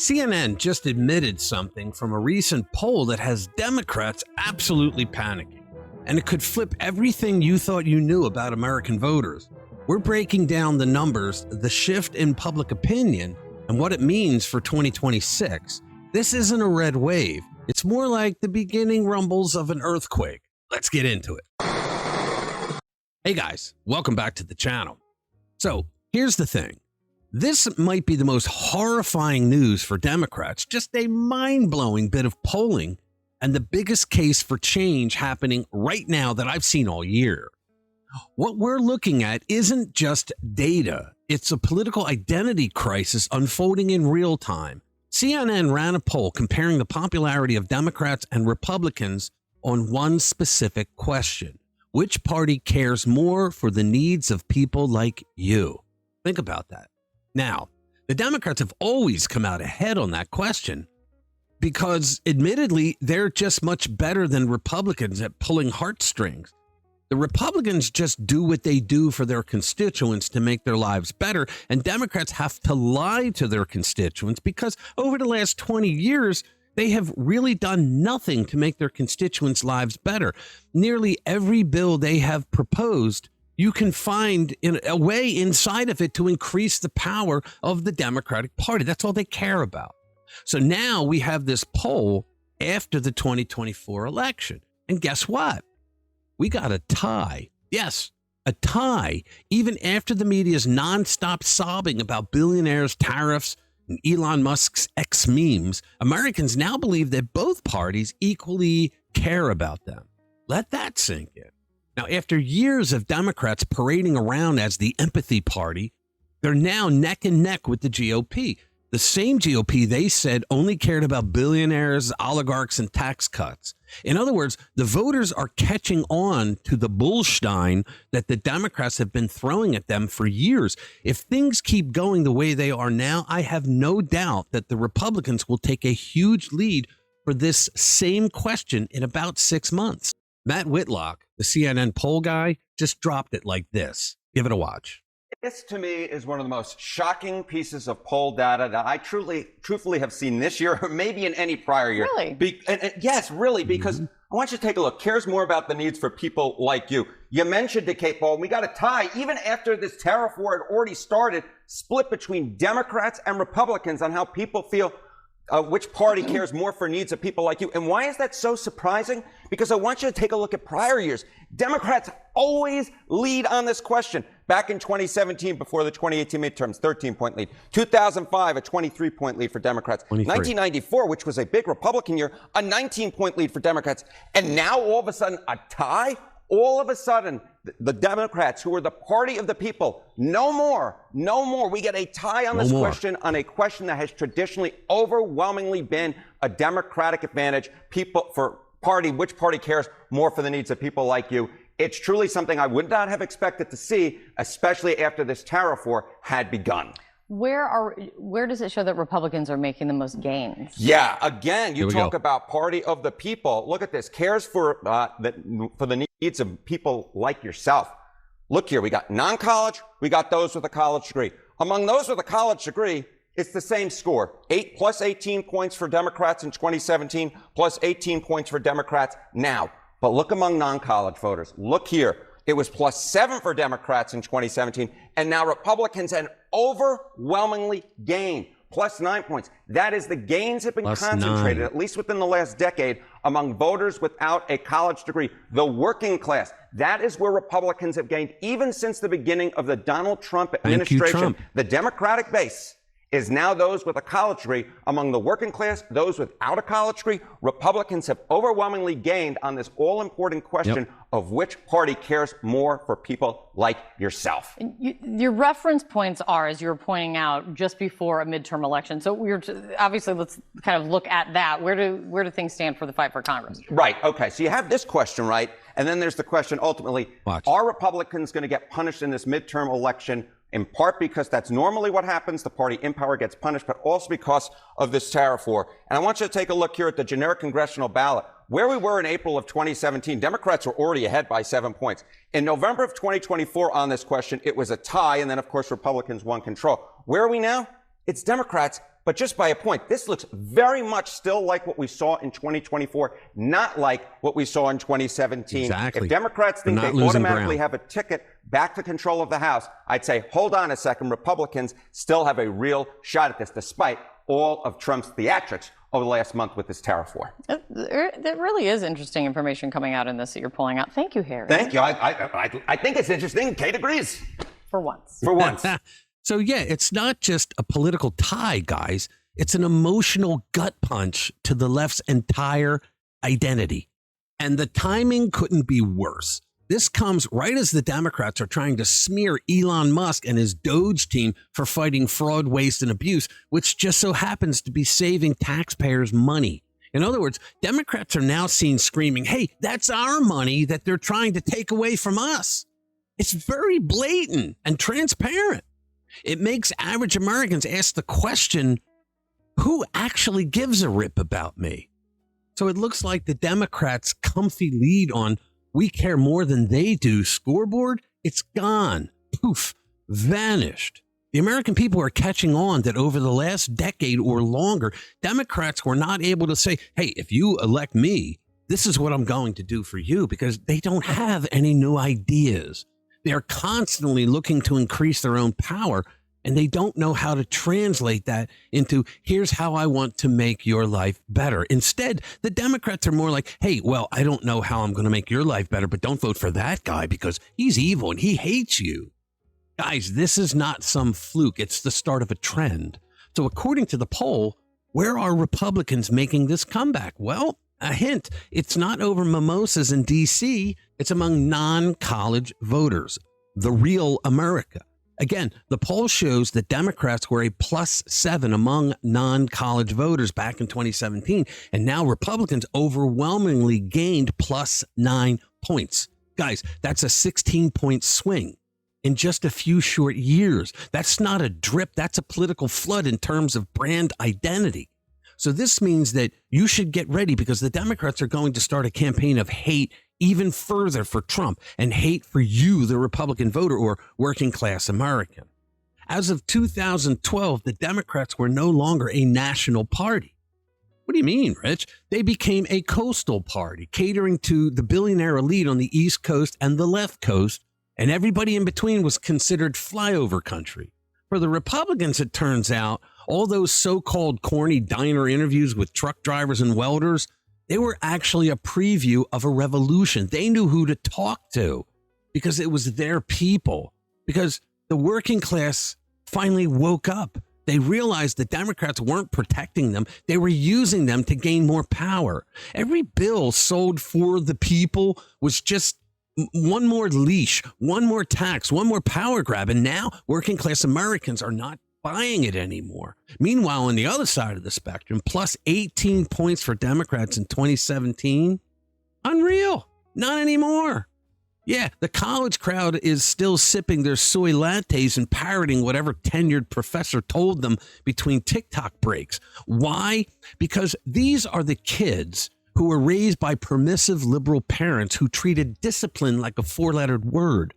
CNN just admitted something from a recent poll that has Democrats absolutely panicking, and it could flip everything you thought you knew about American voters. We're breaking down the numbers, the shift in public opinion, and what it means for 2026. This isn't a red wave. It's more like the beginning rumbles of an earthquake. Let's get into it. Hey guys, welcome back to the channel. So here's the thing. This might be the most horrifying news for Democrats, just a mind-blowing bit of polling and the biggest case for change happening right now that I've seen all year. What we're looking at isn't just data. It's a political identity crisis unfolding in real time. CNN ran a poll comparing the popularity of Democrats and Republicans on one specific question. Which party cares more for the needs of people like you? Think about that. Now, the Democrats have always come out ahead on that question because, admittedly, they're just much better than Republicans at pulling heartstrings. The Republicans just do what they do for their constituents to make their lives better, and Democrats have to lie to their constituents because over the last 20 years, they have really done nothing to make their constituents' lives better. Nearly every bill they have proposed, you can find in a way inside of it to increase the power of the Democratic Party. That's all they care about. So now we have this poll after the 2024 election. And guess what? We got a tie. Yes, a tie. Even after the media's nonstop sobbing about billionaires, tariffs, and Elon Musk's X memes, Americans now believe that both parties equally care about them. Let that sink in. Now, after years of Democrats parading around as the empathy party, they're now neck and neck with the GOP. The same GOP they said only cared about billionaires, oligarchs, and tax cuts. In other words, the voters are catching on to the bullshine that the Democrats have been throwing at them for years. If things keep going the way they are now, I have no doubt that the Republicans will take a huge lead for this same question in about 6 months. Matt Whitlock, the CNN poll guy, just dropped it like this. Give it a watch. This, to me, is one of the most shocking pieces of poll data that I truthfully have seen this year, or maybe in any prior year. Really? Yes, really, because I want you to take a look. Cares more about the needs for people like you. You mentioned it, Kate Paul. We got a tie, even after this tariff war had already started, split between Democrats and Republicans on how people feel. Which party cares more for needs of people like you? And why is that so surprising? Because I want you to take a look at prior years. Democrats always lead on this question. Back in 2017, before the 2018 midterms, 13-point lead. 2005, a 23-point lead for Democrats. 1994, which was a big Republican year, a 19-point lead for Democrats. And now, all of a sudden, a tie? All of a sudden, the Democrats, who are the party of the people, no more. We get a tie on this question, on a question that has traditionally overwhelmingly been a Democratic advantage. Which party cares more for the needs of people like you? It's truly something I would not have expected to see, especially after this tariff war had begun. Where does it show that Republicans are making the most gains? Yeah, again, you talk about party of the people. Look at this. Cares for the needs of people like yourself. Look here, we got non-college, we got those with a college degree. Among those with a college degree, it's the same score. Plus 18 points for Democrats in 2017, plus 18 points for Democrats now. But look among non-college voters. Look here. It was plus 7 for Democrats in 2017, and now Republicans had overwhelmingly gained, plus 9 points. That is, the gains have been concentrated, at least within the last decade, among voters without a college degree. The working class, that is where Republicans have gained, even since the beginning of the Donald Trump administration. The Democratic base is now those with a college degree. Among the working class, those without a college degree, Republicans have overwhelmingly gained on this all-important question of which party cares more for people like yourself. Your reference points are, as you were pointing out, just before a midterm election. So obviously, let's kind of look at that. Where do things stand for the fight for Congress? Right. Okay. So you have this question, right? And then there's the question, ultimately, are Republicans going to get punished in this midterm election? In part because that's normally what happens. The party in power gets punished, but also because of this tariff war. And I want you to take a look here at the generic congressional ballot. Where we were in April of 2017, Democrats were already ahead by 7 points. In November of 2024 on this question, it was a tie, and then, of course, Republicans won control. Where are we now? It's Democrats but just by a point. This looks very much still like what we saw in 2024, not like what we saw in 2017. Exactly. If Democrats think they automatically have a ticket back to control of the House, I'd say, hold on a second. Republicans still have a real shot at this, despite all of Trump's theatrics over the last month with this tariff war. There really is interesting information coming out in this that you're pulling out. Thank you, Harry. Thank you. I think it's interesting. Kate agrees. For once. For once. So, yeah, it's not just a political tie, guys. It's an emotional gut punch to the left's entire identity. And the timing couldn't be worse. This comes right as the Democrats are trying to smear Elon Musk and his Doge team for fighting fraud, waste, and abuse, which just so happens to be saving taxpayers money. In other words, Democrats are now seen screaming, hey, that's our money that they're trying to take away from us. It's very blatant and transparent. It makes average Americans ask the question, who actually gives a rip about me? So it looks like the Democrats' comfy lead on we care more than they do scoreboard, it's gone. Poof, vanished. The American people are catching on that over the last decade or longer, Democrats were not able to say, hey, if you elect me, this is what I'm going to do for you, because they don't have any new ideas. They're constantly looking to increase their own power, and they don't know how to translate that into, here's how I want to make your life better. Instead, the Democrats are more like, hey, well, I don't know how I'm going to make your life better, but don't vote for that guy because he's evil and he hates you. Guys, this is not some fluke. It's the start of a trend. So according to the poll, where are Republicans making this comeback? Well, a hint, it's not over mimosas in D.C., it's among non-college voters, the real America. Again, the poll shows that Democrats were a +7 among non-college voters back in 2017, and now Republicans overwhelmingly gained +9 points. Guys, that's a 16-point swing in just a few short years. That's not a drip, that's a political flood in terms of brand identity. So this means that you should get ready because the Democrats are going to start a campaign of hate even further for Trump and hate for you, the Republican voter or working class American. As of 2012, the Democrats were no longer a national party. What do you mean, Rich? They became a coastal party, catering to the billionaire elite on the East Coast and the left coast, and everybody in between was considered flyover country. For the Republicans, it turns out, all those so-called corny diner interviews with truck drivers and welders, they were actually a preview of a revolution. They knew who to talk to because it was their people, because the working class finally woke up. They realized the Democrats weren't protecting them. They were using them to gain more power. Every bill sold for the people was just one more leash, one more tax, one more power grab. And now working class Americans are not buying it anymore. Meanwhile, on the other side of the spectrum, +18 points for Democrats in 2017. Unreal. Not anymore. Yeah, the college crowd is still sipping their soy lattes and parroting whatever tenured professor told them between TikTok breaks. Why? Because these are the kids who were raised by permissive liberal parents who treated discipline like a four-lettered word.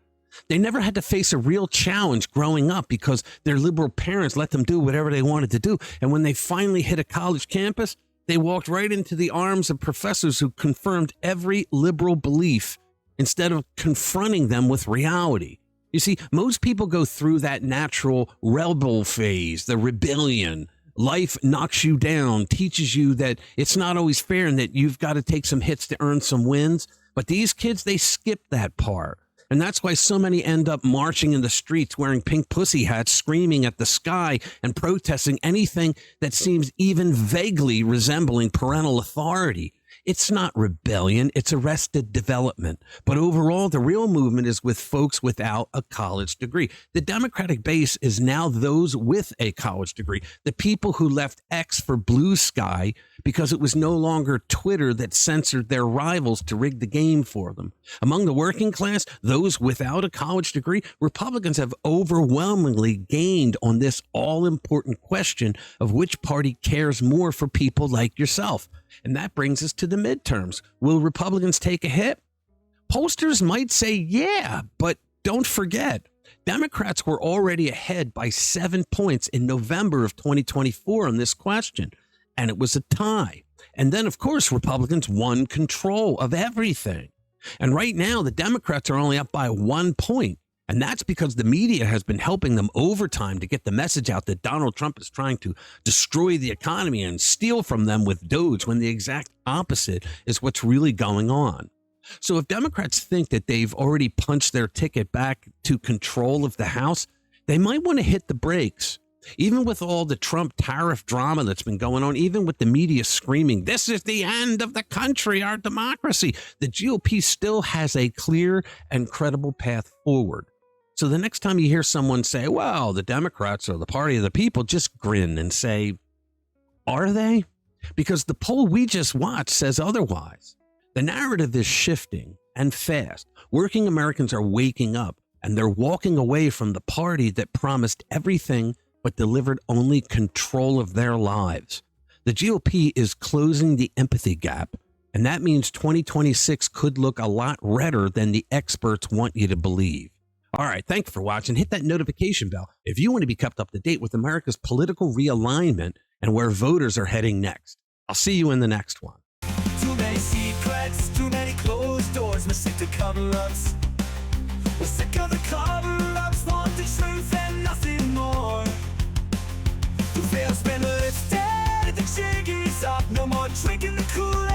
They never had to face a real challenge growing up because their liberal parents let them do whatever they wanted to do. And when they finally hit a college campus, they walked right into the arms of professors who confirmed every liberal belief instead of confronting them with reality. You see, most people go through that natural rebel phase, the rebellion. Life knocks you down, teaches you that it's not always fair and that you've got to take some hits to earn some wins. But these kids, they skip that part. And that's why so many end up marching in the streets wearing pink pussy hats, screaming at the sky and protesting anything that seems even vaguely resembling parental authority. It's not rebellion, it's arrested development. But overall, the real movement is with folks without a college degree. The Democratic base is now those with a college degree, the people who left X for Blue Sky because it was no longer Twitter that censored their rivals to rig the game for them. Among the working class, those without a college degree, Republicans have overwhelmingly gained on this all-important question of which party cares more for people like yourself. And that brings us to the midterms. Will Republicans take a hit? Pollsters might say, yeah, but don't forget, Democrats were already ahead by 7 points in November of 2024 on this question, and it was a tie. And then, of course, Republicans won control of everything. And right now, the Democrats are only up by 1 point. And that's because the media has been helping them overtime to get the message out that Donald Trump is trying to destroy the economy and steal from them with Doge, when the exact opposite is what's really going on. So if Democrats think that they've already punched their ticket back to control of the House, they might want to hit the brakes. Even with all the Trump tariff drama that's been going on, even with the media screaming, this is the end of the country, our democracy, the GOP still has a clear and credible path forward. So the next time you hear someone say, well, the Democrats are the party of the people, just grin and say, are they? Because the poll we just watched says otherwise. The narrative is shifting and fast. Working Americans are waking up, and they're walking away from the party that promised everything but delivered only control of their lives. The GOP is closing the empathy gap, and that means 2026 could look a lot redder than the experts want you to believe. All right, thank you for watching. Hit that notification bell if you want to be kept up to date with America's political realignment and where voters are heading next. I'll see you in the next one. Too many secrets, too many closed doors, we're sick to cover-ups. We're sick of the cover-ups, want the truth and nothing more. The veil's been lifted, the jig is up, no more drinking the Kool-Aid.